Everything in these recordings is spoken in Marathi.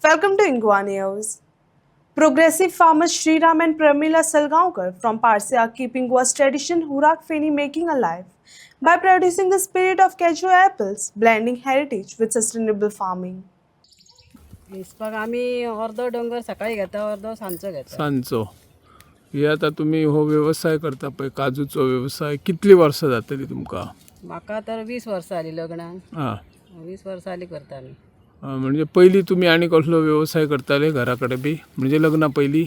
Welcome to Ingwa News. Progressive farmers Sriram and Pramila Salgaonkar from Parsi are keeping Goa's tradition Hurak Feni making alive by producing the spirit of cashew apples, blending heritage with sustainable farming. दिसपाक आमी अर्दो डोंगर सकाळी घेता अर्दो सांजचो घेता. सांजचो हे आता तुम्ही हो व्यवसाय करता पळय काजूचो व्यवसाय कितली वर्सां जातली तुमकां? म्हाका तर 20 वर्सां जाली लग्नाक. हां 20 वर्सां जाली करता आमी. म्हणजे पयलीं तुमी आनी कसलो व्यवसाय करताले घरा कडेन बी म्हणजे लग्ना पयलीं?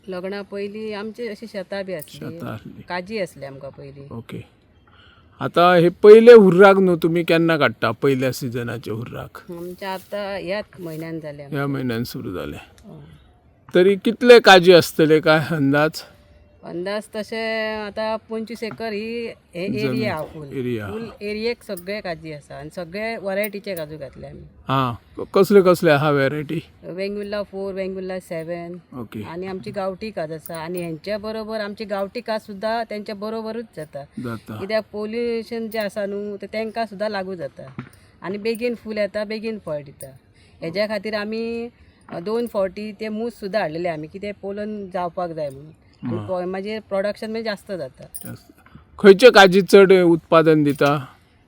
लग्ना पयलीं आमची अशी शेतां बी शेतां आसली, आसली. काजी आसली आमकां पयलीं. ओके. आता हे पयले हुर्राक न्हू तुमी केन्ना काडटा पयल्या सिजनाचे हुर्राक? आमच्या आतां ह्याच म्हयन्यान जाले. ह्या म्हयन्यान सुरू जाले. तरी कितले काजी आसतले काय अंदाज? अंदाज तशे आता 25 एकर ही हे एरिया हा फूल एरिया. फूल एरियेक सगळे काजी आसा आनी सगळे वरायटीचे काजू घातले आमी. हां कसले कसले आहा वेरायटी? वेंगुर्ला 4, वेंगुर्ला 7 ओके आणि आमची गावठी काज आसा आणि ह्यांच्या बरोबर आमची गावठी काज सुद्धा त्यांच्या बरोबरूच जाता. जाता. कित्याक पोल्युशन जे आसा न्हू ते तांकां सुद्धा लागू जाता आणि बेगीन फूल येता बेगीन फळ दिता. हेज्या खातीर आमी 2 फावटी ते मूस सुद्धा हाडलेले आमी कितें पोलन जावपाक जाय म्हणून आणि मागीर प्रोडक्शन मागीर जास्त जाता. खंयचे काजी चड उत्पादन दिता?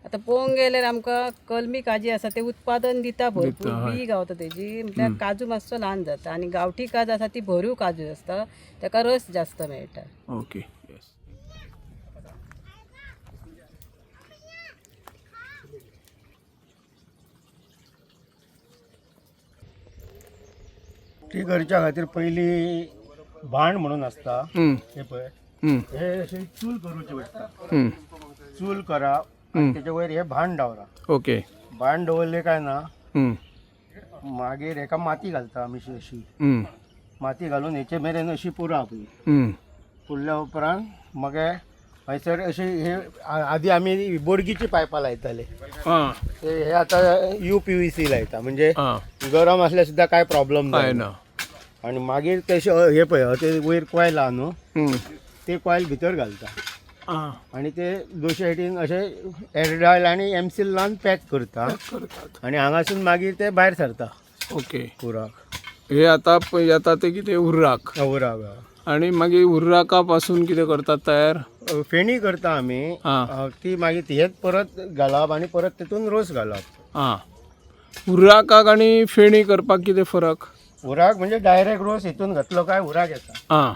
आता पळोवंक गेल्यार आमकां कलमी काजी आसा ते उत्पादन दिता भरपूर दिता, हय. बी गावता तेजी म्हटल्यार काजू मातसो ल्हान जाता आणि गावठी काज आसा ती भरीव काजू आसता ताका रस जास्त मेळटा. Okay yes. ती करच्या खातीर पयली भांड म्हणून आसता हम्म, हे पळय हम्म, हे अशी चूल करूचे पडटा. हम्म. चूल करा आणि त्याच्या वयर हे भांड दवरा. ओके. भांड दवरले काय ना हम्म, मागीर हेका माती घालता आमी अशी हम्म, माती घालून हेचे मेरेन अशी पुरा आपली हम्म. पुरल्या उपरांत मागीर हयसर अशी हे आदी आमी बोडगीची पायपां लायताले हां हे आतां UPVC लायता म्हणजे हां गरम असल्यार सुद्धा काय प्रॉब्लेम काय ना. ना. आणि मागीर तशें हे पळय ते वयर कॉयल आहा न्हू हम्म. ते कॉयल भितर घालता हां आणि ते दोशे सायडीन अशे एरडायल आणि एमसील लावन पॅक करता करतात. आणि हांगासून मागीर ते भायर सरता ओके. पुराक हे आता येता ते कितें हुर्राक उराक आणि मागीर हुर्राका पासून कितें करतात तयार? फेणी करता आमी हां ती मागीर हेच परत घालप आणि परत तितून रोस घालप. हां. हुर्राकाक आणि फेणी करपाक कितें फरक? उराक म्हणजे डायरेक्ट रोस हितून घातलो काय उराक येता हां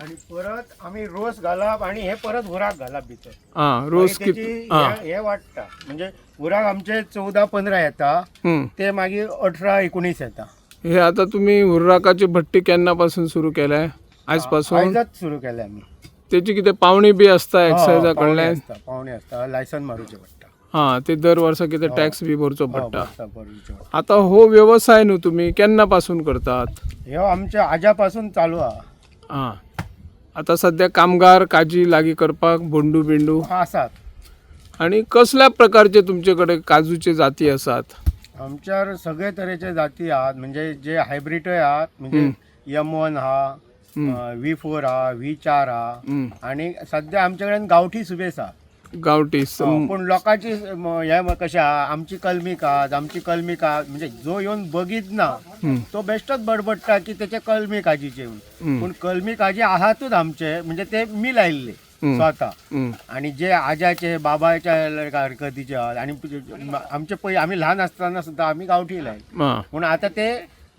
आणि परत आमी रोस घालप आणि हे परत उराक घालप भितर. हां रोस मागीर किती? तेची हां हे वाडटा म्हणजे उराक आमचे 14-15 येता हम्म. ते मागीर 18-19 येता. हे आता तुम्ही हुर्राकाची भट्टी केन्ना पासून सुरू केल्या? आयज पासून? आयजच सुरू केले आमी. त्याची कितें पावणी बी आसता एक्सायजा कडल्यान? पावणे आसता लायसन मारूचे पडटा. हां ते दर वर्सा कितें टॅक्स बी भरचो पडटा. भरूचे पडटा. आता हो व्यवसाय न्हू तुम्ही केन्ना पासून करतात? ह्यो आमच्या आज्या पासून चालू हा. हां. आता सध्या कामगार काजी लागीं करपाक बोंडू बिंडू आसात. आणि कसल्या प्रकारचे तुमचे कडेन काजूचे जाती आसात? आमच्यार सगळे तरेचे जाती आहात म्हणजे जे हायब्रिडय आहात म्हणजे M1 हा V4 हा V4 हा हम्म. आणि सध्या आमच्या कडेन गावठी सुबेस हा. गावठी पण लोकांची हे कशें आहा आमची कलमी काज म्हणजे जो येवन बघीत ना तो बेश्टोच बडबडटा की त्याचे कलमी काजीचे पण कलमी काजी आहातूच आमचे म्हणजे ते मी लायल्ले स्वता आणि जे आज्याचे बाबाच्या हरकतीचे आहात आणि आमचे पळय आमी ल्हान आसतना सुद्धा आमी गावठी लायले हां म्हणून आता ते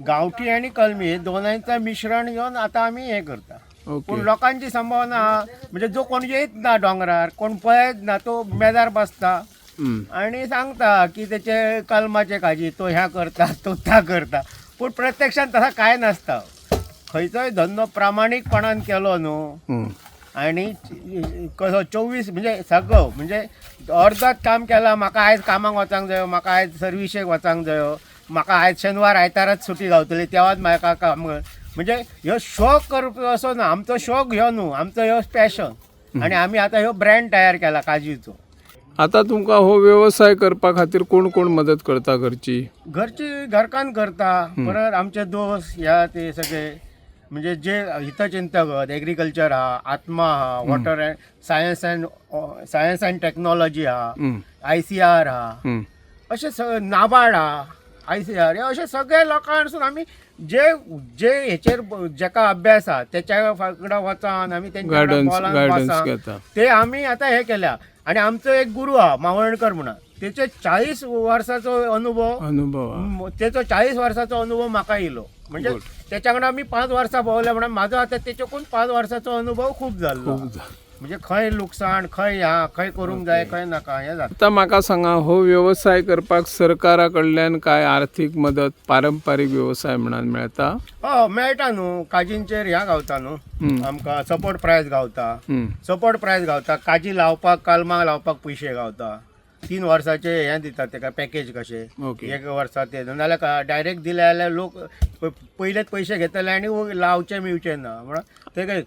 गावठी आणि कलमी हे दोनांचं मिश्रण घेऊन आता आमी हे करता. ओके. पूण लोकांची संभावना आहा म्हणजे जो कोण येत ना डोंगरार कोण पळयत ना तो मेदार बसता आणि सांगता की त्याचे कलमाचे काजी तो ह्या करता तो त्या करता पूण प्रत्यक्षात तसा काय नसता. खंयचोय धंदो प्रामाणीकपणान केलो न्हू आणि कसो 24 म्हणजे सगळं म्हणजे अर्धच काम केलां म्हाका आयज कामाक वचांक जायो म्हाका आयज सर्विसेक वचांक जायो म्हाका आयज शेनवार आयतारच सुटी गावतली तेव्हाच म्हाका काम म्हणजे ह्यो शौक करप असो ना. आमचो शौक ह्यो न्हू आमचो ह्यो पॅशन आणि आमी आतां ह्यो ब्रँड तयार केला काजीचो. आता तुमकां हो व्यवसाय करपा खातीर कोण कोण मदत करता घरची? घरची घरकान करता परत आमचे दोस्त ह्या ते सगळे म्हणजे जे हितचिंतक एग्रीकल्चर हा आत्मा हा water and science and technology हा ICR हा असे नाबार्ड हा ICR हे असे सगळे लोकांसून आमी जे जे हेचेर जेका अभ्यास आहा त्याच्या फाकडा वचोन आमी तेंच्या गायडन्स बॉलान गायडन्स बसोन घेता. ते आमी आतां हे केल्या. आणि आमचो एक गुरू आहा मावळणकर म्हणून, तेचे 40 वर्साचो अनुभव हा. तेचो 40 वर्साचो अनुभव म्हाका येयलो. म्हणजे त्याच्या कडेन आमी 5 वर्सां भोंवले म्हणून म्हाजो आतां तेच्याकून 5 वर्साचो अनुभव खूब जाल्लो. म्हणजे खंय लुकसाण, खंय खंय करूंक जाय, खंय नाका हें जाता. आता म्हाका सांगा, हो व्यवसाय करपाक सरकारा कडल्यान काय आर्थीक मदत पारंपारीक व्यवसाय म्हणून मेळता? हो मेळटा न्हू. काजींचेर ह्या गावता न्हू, आमकां सपोर्ट प्रायस गावता. सपोर्ट प्रायस गावता. काजी लावपाक, कलमां लावपाक पयशे गावता. 3 वर्साचे हें दितात तेका पॅकेज कशें. ओके. 1 वर्सा ते नाल्यार डायरेक्ट दिले जाल्यार लोक पयलेच पयशे घेतले आनी लावचे मिवचे ना. म्हणून ते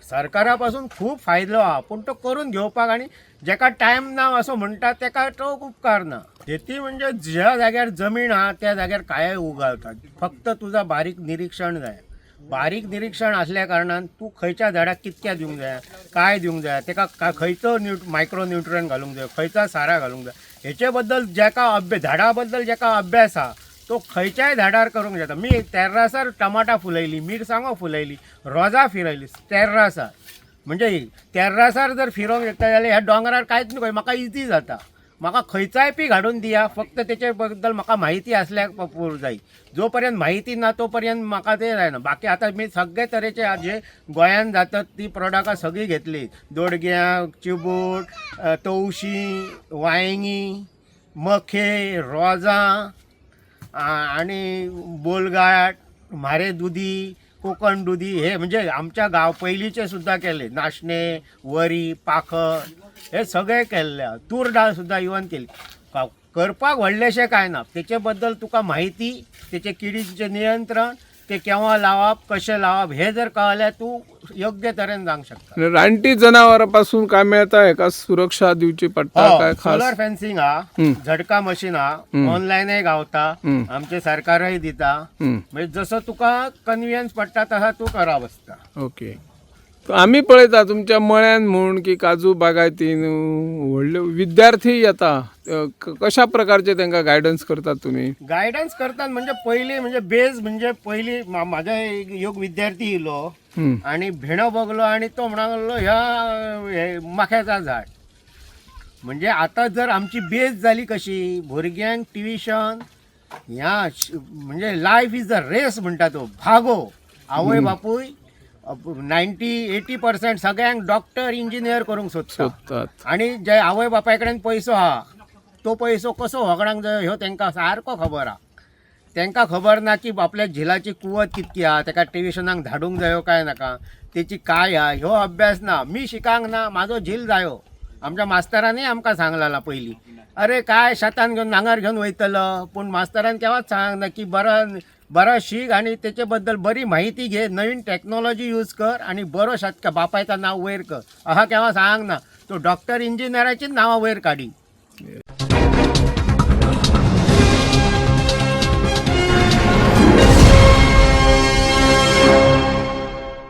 सरकारा पासून खूब फायदो आहा, पूण तो करून घेवपाक आनी जेका टायम ना असो म्हणटा तेका तो उपकार ना. शेती म्हणजे ज्या जाग्यार जमीन आहा त्या जाग्यार काय उगावतात. फक्त तुझा बारीक निरीक्षण जाय. बारीक निरीक्षण असल्या कारणान तूं खंयच्या झाडाक कितक्या दिवंक जाय, काय दिवंक जाय, तेका खंयचो मायक्रो न्यूट्रियन घालूंक जाय, खंयचा सारा घालूंक जाय, हेचे बद्दल जेका झाडा बद्दल जेका अभ्यास आहा तो खंयच्याय झाडार करूंक जाता. मी तेर्रासार टमाटा फुलयली, मिरसांगो फुलयली, रोजां फिरयली तेर्रासार. म्हणजे तेर्रासार जर फिरोंक शकता जाल्यार ह्या डोंगरार कांयच न्हू, म्हाका इजी जाता. म्हाका खंयचाय पीक हाडून दिया, फक्त तेचे बद्दल म्हाका म्हायती असल्याक जाय. जो पर्यंत म्हायती ना तो पर्यंत म्हाका ते जायना. बाकी आतां मी सगळे तरेचे जे गोंयान जातात ती प्रोडक्टां सगळीं घेतली. दोडग्यां, चिबूड, तवशीं, वांयगी, मखे, रोजां आणि बोलगाट, म्हारे दुदी, कोकण दुदी, हे म्हणजे आमच्या गांव पयलींचे सुद्दां केले. नाशणे, वरी, पाखर हे सगळे केल्ले. तूर डाळ सुद्दां इवन केली. करपाक व्हडलेशें कांय ना. तेचे बद्दल तुका म्हायती, तेचे किडींचे नियंत्रण, ते केव्हा लावप, कशें लावप हे जर कळल्यार तूं योग्य तरेन जावंक शकता. आणि रानटी जनावरांपासून काय मेळता? हेका सुरक्षा दिवची पडटा काय खास? सोलर फेन्सिंग हा, झटका मशीन हा, ऑनलायनय गावता, आमचे सरकारय दिता. म्हणजे जसं तुका कन्व्हियन्स पडटा तसा तू करा बसता. ओके. आम्ही पळयता तुमच्या मळ्यान म्हूण की काजू बागायतीन व्हडले विद्यार्थी येता, कशा प्रकारचे तांकां गायडन्स करतात तुम्ही? गायडन्स करतात म्हणजे पयली म्हणजे बेज म्हणजे पयली माझा एक विद्यार्थी येयलो आणि भेणो बगलो आणि तो म्हणालो ह्या माख्याचा झाड. म्हणजे आता जर आमची बेज झाली कशी, भुरग्यांक ट्युशन ह्या म्हणजे लायफ इज अ रेस म्हणटा तो भागो. आवय बापूय 90-80% सगळ्यांक डॉक्टर इंजिनियर करूंक सोदतात. आणि जे आवय बापाय कडेन पयसो आहा तो पयसो कसो वगडांक जाय ह्यो तांकां सारको खबर आहा. तांकां खबर ना की आपल्या झिलाची कुवत कितकी आहा, ताका ट्युशनाक धाडूंक जायो काय नाका, तेची काय आहा ह्यो अभ्यास ना. मी शिकांक ना, म्हाजो झील जायो. आमच्या मास्तरांनी आमकां सांगलेला पयलीं, अरे काय शेतान घेवन नांगर घेवन वयतलो, पूण मास्तरान केव्हाच सांगना की बरो शीक आणि तेचे बद्दल बरी माहिती घे, नवीन टेक्नॉलॉजी यूज कर आणि बरो शेतकार बापायचं नाव वयर कर. अहा केव्हा सांग ना. तो डॉक्टर इंजिनियराचीच नांवां वयर काडी.